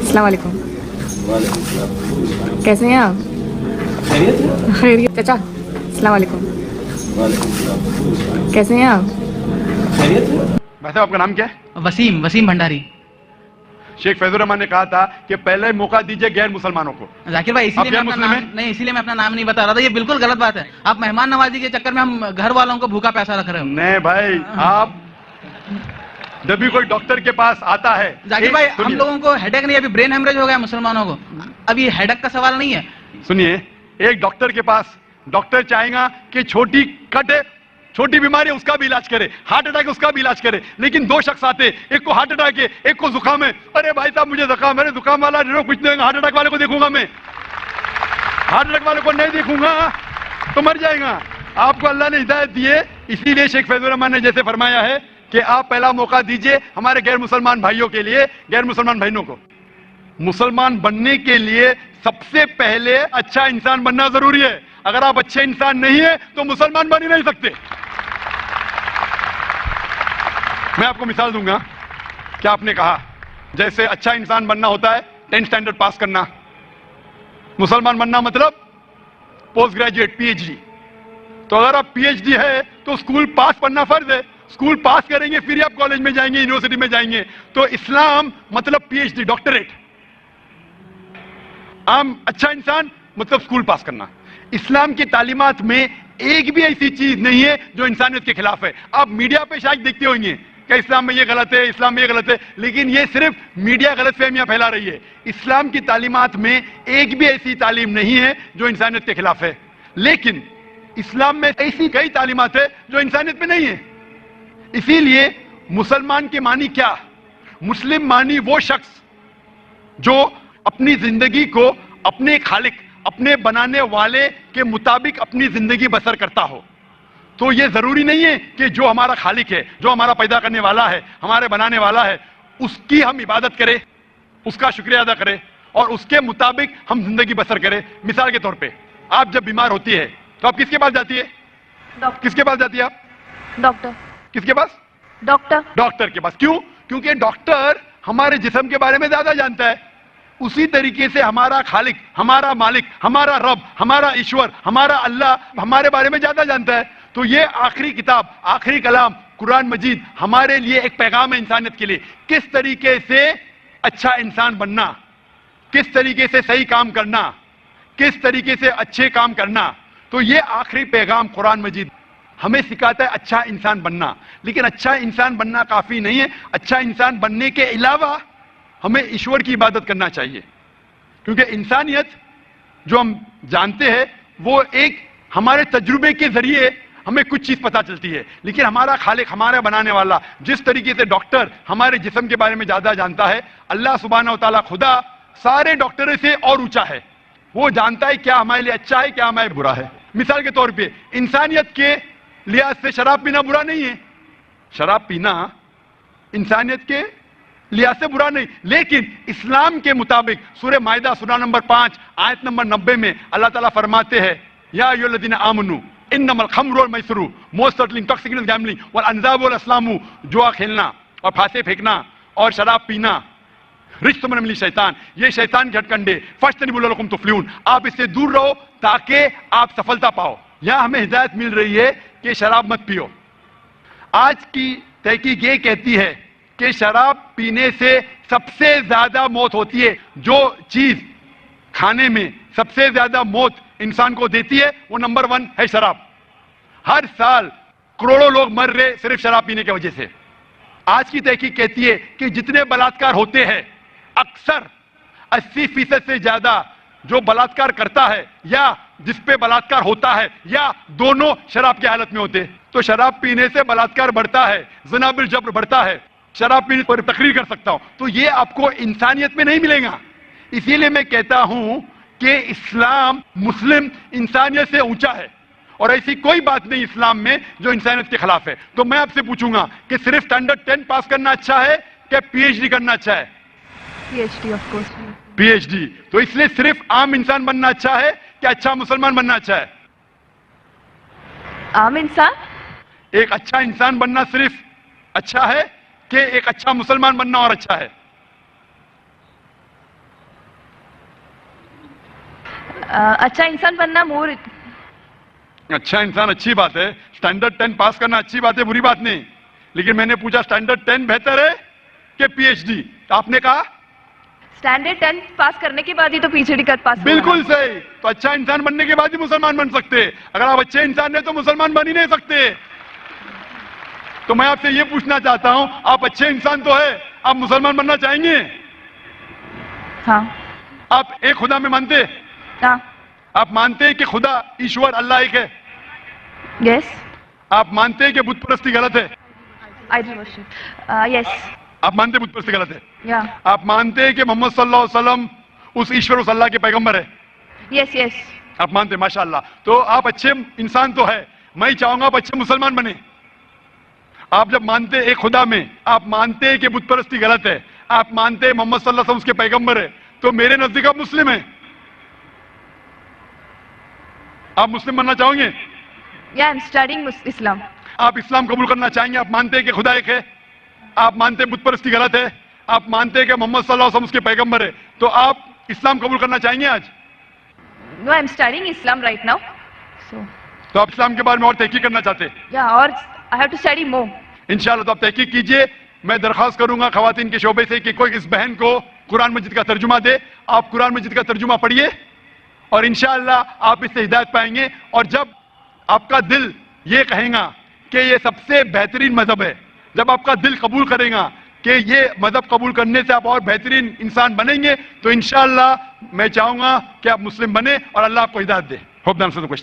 अस्सलाम वालेकुम। कैसे हैं आप? खैरियत। चाचा अस्सलाम वालेकुम। कैसे हैं आप? वैसे आपका नाम क्या है? वसीम वसीम भंडारी। शेख फैजुर रहमान ने कहा था कि पहले मौका दीजिए गैर मुसलमानों को। जाकिर भाई आप गैर मुस्लिम हैं? इसीलिए मैं अपना नाम नहीं बता रहा था, ये बिल्कुल गलत बात है। आप मेहमान नवाजी के चक्कर में हम घर वालों को भूखा पैसा रख रहे हो। नहीं भाई, आप जब भी कोई डॉक्टर के पास आता है, जाकिर भाई हम लोगों को हेडेक नहीं, अभी ब्रेन हेमरेज हो गया मुसलमानों को, अभी हेडेक का सवाल नहीं है। सुनिए, एक डॉक्टर के पास डॉक्टर चाहेगा कि छोटी कट है, छोटी बीमारी है उसका भी इलाज करे, हार्ट अटैक है उसका भी इलाज करे। लेकिन दो शख्स आते, एक को हार्ट अटैक है, एक को जुकाम है। अरे भाई साहब मुझे जुकाम है, जुकाम वाला कुछ नहीं, हार्ट अटैक वाले को देखूंगा मैं, हार्ट अटैक वाले को नहीं देखूंगा तो मर जाएगा। आपको अल्लाह ने हिदायत दी है, इसीलिए शेख फैजुर रहमान ने जैसे फरमाया है कि आप पहला मौका दीजिए हमारे गैर मुसलमान भाइयों के लिए, गैर मुसलमान बहनों को। मुसलमान बनने के लिए सबसे पहले अच्छा इंसान बनना जरूरी है। अगर आप अच्छे इंसान नहीं है तो मुसलमान बन ही नहीं सकते। मैं आपको मिसाल दूंगा। क्या आपने कहा जैसे अच्छा इंसान बनना होता है 10th स्टैंडर्ड पास करना, मुसलमान बनना मतलब पोस्ट ग्रेजुएट पीएचडी। तो अगर आप पीएचडी है तो स्कूल पास पढ़ना फर्ज है, स्कूल पास करेंगे फिर आप कॉलेज में जाएंगे, यूनिवर्सिटी में जाएंगे। तो इस्लाम मतलब पीएचडी, डॉक्टरेट। आम अच्छा इंसान मतलब स्कूल पास करना। इस्लाम की तालीमात में एक भी ऐसी चीज नहीं है जो इंसानियत के खिलाफ है। आप मीडिया पे शायद देखते होंगे कि इस्लाम में ये गलत है, इस्लाम में ये गलत है, लेकिन ये सिर्फ मीडिया गलत फहमियां फैला रही है। इस्लाम की तालीमात में एक भी ऐसी तालीम नहीं है जो इंसानियत के खिलाफ है। लेकिन इस्लाम में ऐसी कई तालीमात है जो इंसानियत में नहीं है। इसीलिए मुसलमान के मानी क्या? मुस्लिम मानी वो शख्स जो अपनी जिंदगी को अपने खालिक, अपने बनाने वाले के मुताबिक अपनी जिंदगी बसर करता हो। तो ये जरूरी नहीं है कि जो हमारा खालिक है, जो हमारा पैदा करने वाला है, हमारे बनाने वाला है, उसकी हम इबादत करें, उसका शुक्रिया अदा करें और उसके मुताबिक हम जिंदगी बसर करें। मिसाल के तौर पे आप जब बीमार होती है तो आप किसके पास जाती है? किसके पास जाती है आप? डॉक्टर। किसके पास? डॉक्टर। डॉक्टर के पास। क्यों? क्योंकि डॉक्टर हमारे जिस्म के बारे में ज्यादा जानता है। उसी तरीके से हमारा खालिक, हमारा मालिक, हमारा रब, हमारा ईश्वर, हमारा अल्लाह हमारे बारे में ज्यादा जानता है। तो ये आखिरी किताब, आखिरी कलाम कुरान मजीद हमारे लिए एक पैगाम है इंसानियत के लिए। किस तरीके से अच्छा इंसान बनना, किस तरीके से सही काम करना, किस तरीके से अच्छे काम करना। तो ये आखिरी पैगाम कुरान मजीद हमें सिखाता है अच्छा इंसान बनना। लेकिन अच्छा इंसान बनना काफी नहीं है। अच्छा इंसान बनने के अलावा हमें ईश्वर की इबादत करना चाहिए, क्योंकि इंसानियत जो हम जानते हैं वो एक हमारे तजुर्बे के जरिए हमें कुछ चीज पता चलती है। लेकिन हमारा खालिक, हमारा बनाने वाला, जिस तरीके से डॉक्टर हमारे जिस्म के बारे में ज्यादा जानता है, अल्लाह सुब्हानहू व तआला खुदा सारे डॉक्टरों से और ऊंचा है। वो जानता है क्या हमारे लिए अच्छा है, क्या हमारे बुरा है। मिसाल के तौर पे इंसानियत के लिहाज से शराब पीना बुरा नहीं है। शराब पीना इंसानियत के लिहाज से बुरा नहीं, लेकिन इस्लाम के मुताबिक सूरह माइदा सूरा नंबर 5 आयत नंबर 90 में अल्लाह ताला फरमाते हैं, या अय्युहल्लज़ीना आमनू इन्नमल खम्रु वल मैसरू, मोस्ट सर्टनली इंटॉक्सिकेंट गैम्बलिंग वल अंज़ाबु वल अस्लामु, जुआ खेलना और फांसे फेंकना और शराब पीना रिज्सुम मिनल शैतान, ये शैतान के हथकंडे, फज्तनिबू लअल्लकुम तुफ्लिहून, आप इससे दूर रहो ताकि आप सफलता पाओ। यहां हमें हिदायत मिल रही है कि शराब मत पियो। आज की तहकीक ये कहती है कि शराब पीने से सबसे ज्यादा मौत होती है। जो चीज खाने में सबसे ज्यादा मौत इंसान को देती है वो नंबर 1 है शराब। हर साल करोड़ों लोग मर रहे सिर्फ शराब पीने की वजह से। आज की तहकीक कहती है कि जितने बलात्कार होते हैं अक्सर 80% से ज्यादा जो बलात्कार करता है या जिस पे बलात्कार होता है या दोनों शराब की हालत में होते। तो शराब पीने से बलात्कार बढ़ता है, ज़िना बिल जब्र बढ़ता है। शराब पीने पर तकरीर कर सकता हूं, तो ये आपको इंसानियत में नहीं मिलेगा। इसीलिए मैं कहता हूं कि इस्लाम मुस्लिम इंसानियत से ऊंचा है और ऐसी कोई बात नहीं इस्लाम में जो इंसानियत के खिलाफ है। तो मैं आपसे पूछूंगा कि सिर्फ स्टैंडर्ड 10 पास करना अच्छा है क्या पीएचडी करना अच्छा है? PhD of course. पीएचडी। तो इसलिए सिर्फ आम इंसान बनना अच्छा है क्या अच्छा मुसलमान बनना अच्छा है? आम इंसान। एक अच्छा इंसान बनना सिर्फ अच्छा है कि एक अच्छा मुसलमान बनना और अच्छा है? अच्छा इंसान बनना मोर अच्छा इंसान अच्छी बात है, स्टैंडर्ड 10 पास करना अच्छी बात है, बुरी बात नहीं, लेकिन मैंने पूछा स्टैंडर्ड 10 बेहतर है कि पीएचडी? तो आपने कहा स्टैंडर्ड 10 पास करने के बाद ही तो पीएचडी कर पास हुआ बिल्कुल ना। सही। तो अच्छा इंसान बनने के बाद ही मुसलमान बन सकते। अगर आप अच्छे इंसान हैं तो मुसलमान बन ही नहीं सकते। तो मैं आपसे ये पूछना चाहता हूं, आप अच्छे इंसान तो है, आप मुसलमान बनना चाहेंगे? हाँ आप एक खुदा में मानते? हाँ आप मानते हैं कि खुदा ईश्वर अल्लाह एक है? यस आप मानते हैं कि बुत परस्ती गलत है? आइडल वर्शिप यस आप मानते हैं बुत परस्ती गलत है? या आप मानते हैं कि मोहम्मद सल्लल्लाहु अलैहि वसल्लम उस ईश्वर उस अल्लाह के पैगंबर है? यस यस आप मानते हैं, माशाअल्लाह। तो आप अच्छे इंसान तो है, मैं चाहूंगा आप अच्छे मुसलमान बने। आप जब मानते हैं एक खुदा में, आप मानते हैं कि बुत परस्ती गलत है, आप मानते हैं मोहम्मद सल्लल्लाहु अलैहि वसल्लम उसके पैगंबर है, तो मेरे नजदीक आप मुस्लिम हैं। आप मुस्लिम बनना चाहोगे? या आई एम स्टडीइंग इस्लाम। आप इस्लाम कबूल करना चाहेंगे? आप मानते हैं कि खुदा एक है, आप मानते हैं बुत परस्ती गलत है, आप मानते हैं कि मोहम्मद सल्लल्लाहु अलैहि वसल्लम उसके पैगंबर है, तो आप इस्लाम कबूल करना चाहेंगे आज? No I am studying Islam right now so तो आप इस्लाम के बारे में और तहकीक करना चाहते हैं? या और I have to study more. इंशाल्लाह। तो आप तहकीक कीजिए। मैं दरख्वास्त करूंगा खवातीन के शोबे से कि कोई इस बहन को कुरान मजीद का तर्जुमा दे। आप कुरान मजीद का तर्जुमा पढ़िए और इंशाल्लाह आप इससे हिदायत पाएंगे। और जब आपका दिल ये कहेगा कि ये सबसे बेहतरीन मजहब है, जब आपका दिल कबूल करेगा कि ये मजहब कबूल करने से आप और बेहतरीन इंसान बनेंगे, तो इंशाल्लाह मैं चाहूंगा कि आप मुस्लिम बने और अल्लाह आपको हिदायत दे। Hope that answers the question.